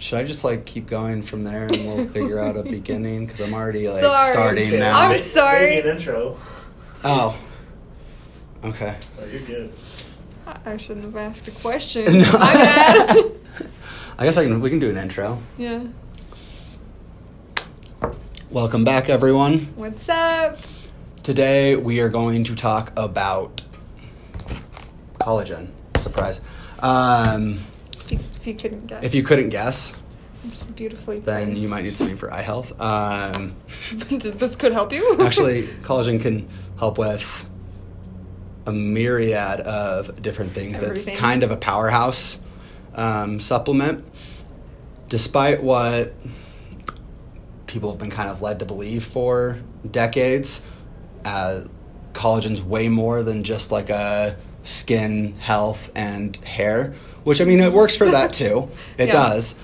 Should I just, like, keep going from there and we'll figure out a beginning? Because I'm already, like, Sorry. starting now. I'm sorry. Maybe an intro. Oh. Okay. Oh, you're good. I shouldn't have asked a question. No. My bad. I guess we can do an intro. Yeah. Welcome back, everyone. What's up? Today we are going to talk about collagen. Surprise. If you couldn't guess. If you couldn't guess, It's beautifully then placed. you might need something for eye health. This could help you. Actually, collagen can help with a myriad of different things. Everything. It's kind of a powerhouse supplement. Despite what people have been kind of led to believe for decades, collagen's way more than just like a skin health and hair, which, I mean, it works for that too. It Yeah. does.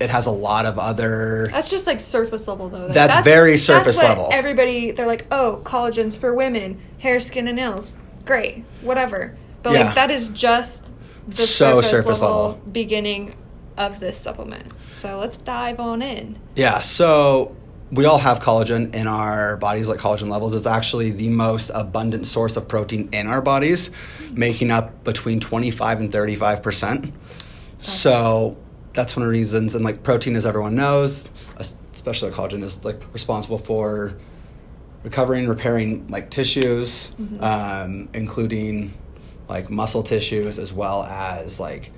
It has a lot of other... That's just like surface level though. That's very surface that's what level. Everybody, they're like, oh, collagen's for women, hair, skin, and nails. Great, whatever. But Yeah. like that is just the So surface surface level. beginning of this supplement. So let's dive on in. Yeah, so we all have collagen in our bodies, like collagen levels. It's actually the most abundant source of protein in our bodies, making up between 25 and 35%. So that's one of the reasons, and like protein, as everyone knows, especially collagen, is like responsible for recovering, repairing like tissues, including like muscle tissues, as well as like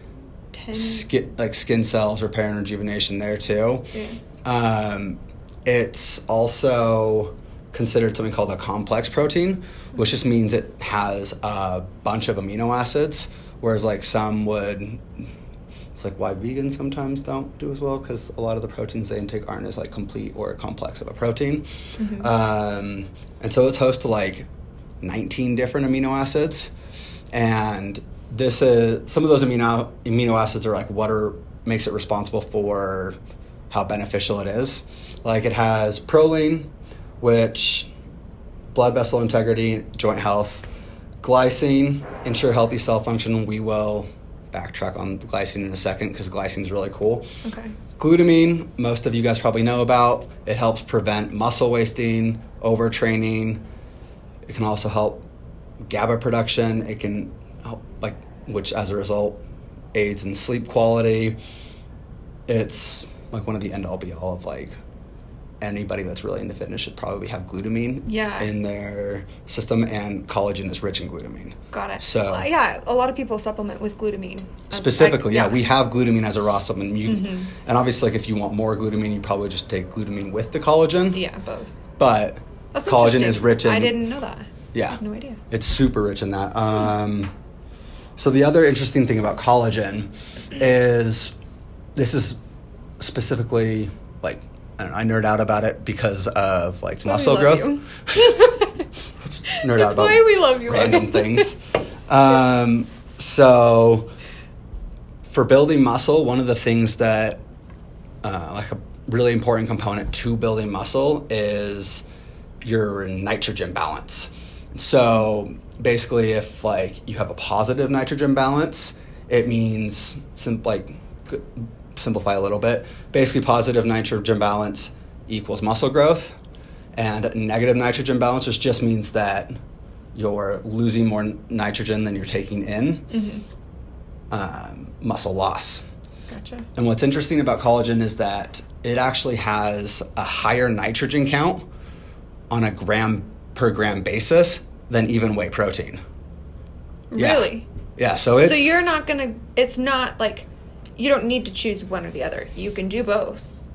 skin cells, repair and rejuvenation there too. Yeah. It's also considered something called a complex protein, which just means it has a bunch of amino acids, whereas like some would... It's like why vegans sometimes don't do as well, because a lot of the proteins they intake aren't as like complete or complex of a protein. And so it's host to like 19 different amino acids. And this is some of those amino acids are like makes it responsible for how beneficial it is. Like it has proline, which blood vessel integrity, joint health, glycine, ensure healthy cell function. We will backtrack on the glycine in a second because glycine is really cool. Okay. Glutamine, most of you guys probably know about. It helps prevent muscle wasting, overtraining. It can also help GABA production. It can help, like, which as a result aids in sleep quality. It's like one of the end-all be-all of like anybody that's really into fitness should probably have glutamine in their system, and collagen is rich in glutamine. Got it. So yeah, a lot of people supplement with glutamine. Specifically, we have glutamine as a raw supplement. And obviously, like, if you want more glutamine, you probably just take glutamine with the collagen. Yeah, both. But That's collagen is rich in... I didn't know that. Yeah. I had no idea. It's super rich in that. So the other interesting thing about collagen is this is specifically, like, I nerd out about it because of like muscle growth. Nerd That's out about why we love you, random Logan. things. So for building muscle, one of the things that like a really important component to building muscle is your nitrogen balance. So basically, if like you have a positive nitrogen balance, it means simplify a little bit. Basically, positive nitrogen balance equals muscle growth, and negative nitrogen balance, which just means that you're losing more nitrogen than you're taking in, muscle loss. Gotcha. And what's interesting about collagen is that it actually has a higher nitrogen count on a gram per gram basis than even whey protein. Really? Yeah, so it's... So you're not gonna... It's not like... You don't need to choose one or the other. You can do both.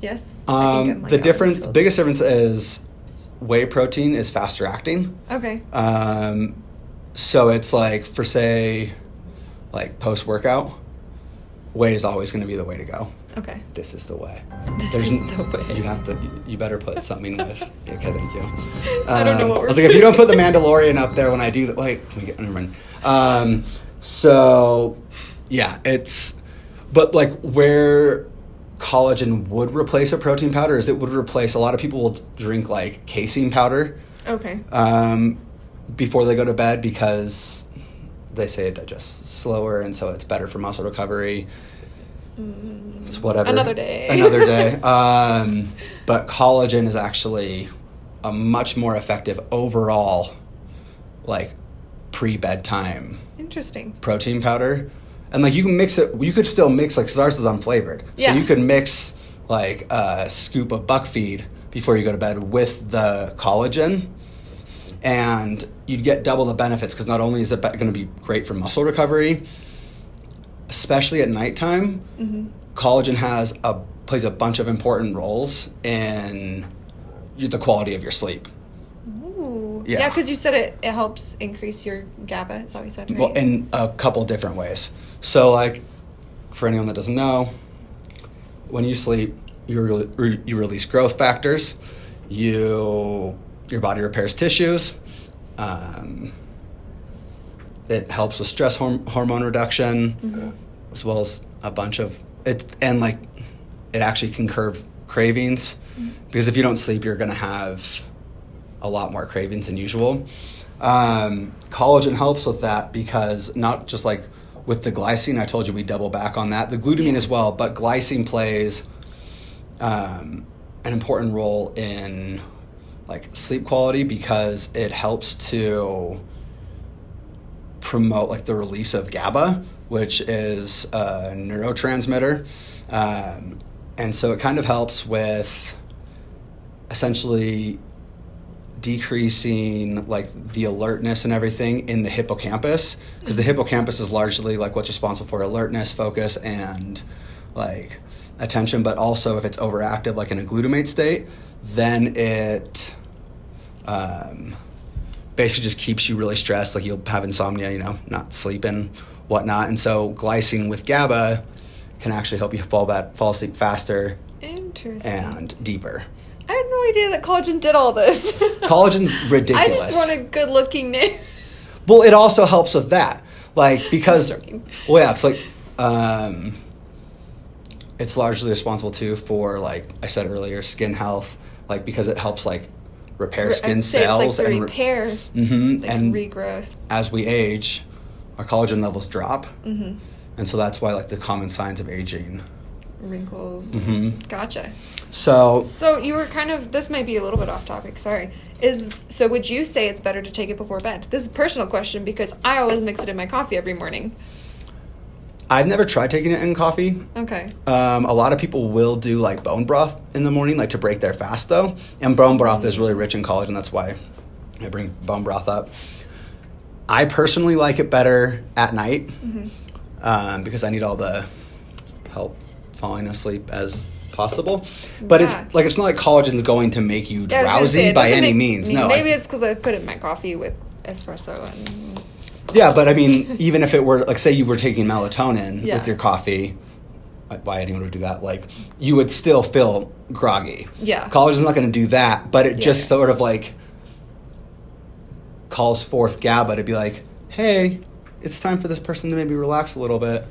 Yes? The biggest difference is whey protein is faster acting. Okay. So it's like, for say, like post-workout, whey is always going to be the way to go. Okay. This is the way. This is the way. You better put something with... Okay, thank you. I don't know what we're I was like, if you don't put the Mandalorian up there when I do that... Wait, never mind. So, yeah, it's... But, like, where collagen would replace a protein powder is it would replace... A lot of people will drink, like, casein powder. Okay. Before they go to bed because they say it digests slower, and so it's better for muscle recovery. It's whatever. Another day. But collagen is actually a much more effective overall, like, pre-bedtime Interesting. protein powder. And, like, you can mix it. You could still mix, like, because ours is unflavored. Yeah. So you could mix, like, a scoop of buck feed before you go to bed with the collagen. And you'd get double the benefits because not only is it going to be great for muscle recovery, especially at nighttime, collagen plays a bunch of important roles in the quality of your sleep. Ooh. Yeah. Yeah, because you said it helps increase your GABA. Is that what you said, right? Well, in a couple different ways. So, like, for anyone that doesn't know, when you sleep, you release growth factors. Your body repairs tissues. It helps with stress hormone reduction, as well as a bunch of it. And, like, it actually can curb cravings, because if you don't sleep, you're going to have a lot more cravings than usual. Collagen helps with that, because not just like with the glycine, I told you we double back on that, the glutamine as well, but glycine plays an important role in, like, sleep quality, because it helps to promote, like, the release of GABA, which is a neurotransmitter. And so it kind of helps with essentially decreasing, like, the alertness and everything in the hippocampus, because the hippocampus is largely, like, what's responsible for alertness, focus, and, like, attention. But also, if it's overactive, like in a glutamate state, then it basically just keeps you really stressed. Like, you'll have insomnia, not sleeping, whatnot. And so glycine with GABA can actually help you fall asleep faster. Interesting. And deeper. I had no idea that collagen did all this. Collagen's ridiculous. I just want a good-looking name. Well, it also helps with that, like, because, well, yeah, it's like, it's largely responsible too for, like I said earlier, skin health, like, because it helps, like, repair skin cells, it's like the and repair, and regrowth. As we age, our collagen levels drop, and so that's why, like, the common signs of aging. Wrinkles. Gotcha. So you were kind of, this might be a little bit off topic, sorry. So would you say it's better to take it before bed? This is a personal question, because I always mix it in my coffee every morning. I've never tried taking it in coffee. Okay. A lot of people will do, like, bone broth in the morning, like, to break their fast, though. And bone broth is really rich in collagen. That's why I bring bone broth up. I personally like it better at night, because I need all the help falling asleep as possible. But it's not like collagen's going to make you drowsy by any means. No. Maybe it's because I put it in my coffee with espresso and... Yeah, but I mean, even if it were, like, say you were taking melatonin with your coffee, why anyone would do that, like, you would still feel groggy. Yeah. Collagen's not going to do that, but it just sort of, like, calls forth GABA to be like, hey, it's time for this person to maybe relax a little bit.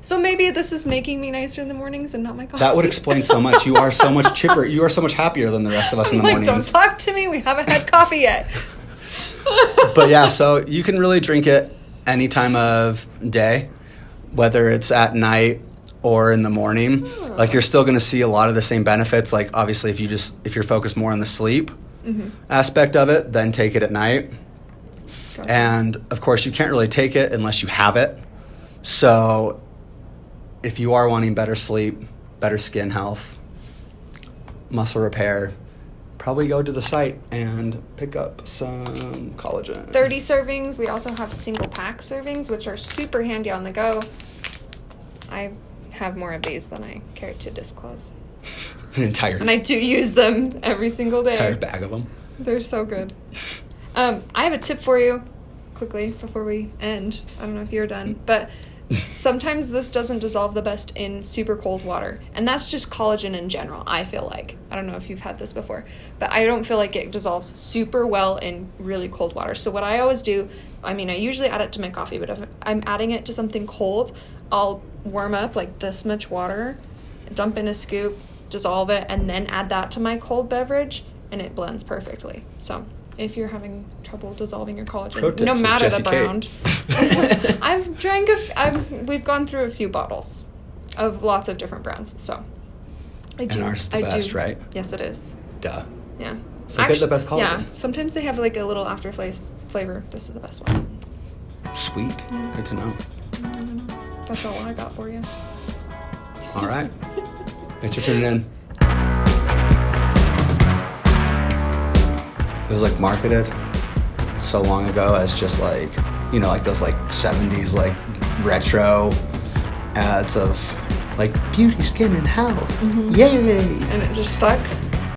So maybe this is making me nicer in the mornings and not my coffee. That would explain so much. You are so much chipper. You are so much happier than the rest of us in the mornings. Don't talk to me. We haven't had coffee yet. But yeah, so you can really drink it any time of day, whether it's at night or in the morning. Like, you're still going to see a lot of the same benefits. Like, obviously, if you're focused more on the sleep aspect of it, then take it at night. Gotcha. And of course, you can't really take it unless you have it. So if you are wanting better sleep, better skin health, muscle repair, probably go to the site and pick up some collagen. 30 servings. We also have single pack servings, which are super handy on the go. I have more of these than I care to disclose. And I do use them every single day. Entire bag of them. They're so good. I have a tip for you, quickly, before we end. I don't know if you're done, but sometimes this doesn't dissolve the best in super cold water. And that's just collagen in general, I feel like. I don't know if you've had this before, but I don't feel like it dissolves super well in really cold water. So what I always do, I usually add it to my coffee, but if I'm adding it to something cold, I'll warm up like this much water, dump in a scoop, dissolve it, and then add that to my cold beverage, and it blends perfectly. So if you're having trouble dissolving your collagen, no matter the brand. We've gone through a few bottles. of lots of different brands. So I do. And ours is the best, right? Yes, it is. Duh. Yeah. So get the best quality. Yeah. Sometimes they have like a little flavor. This is the best one. Sweet. Yeah. Good to know. That's all I got for you. All right. Thanks for tuning in. It was like marketed so long ago as just like, you know, like those like 70s like retro ads of like beauty, skin, and health. Yay! And it just stuck.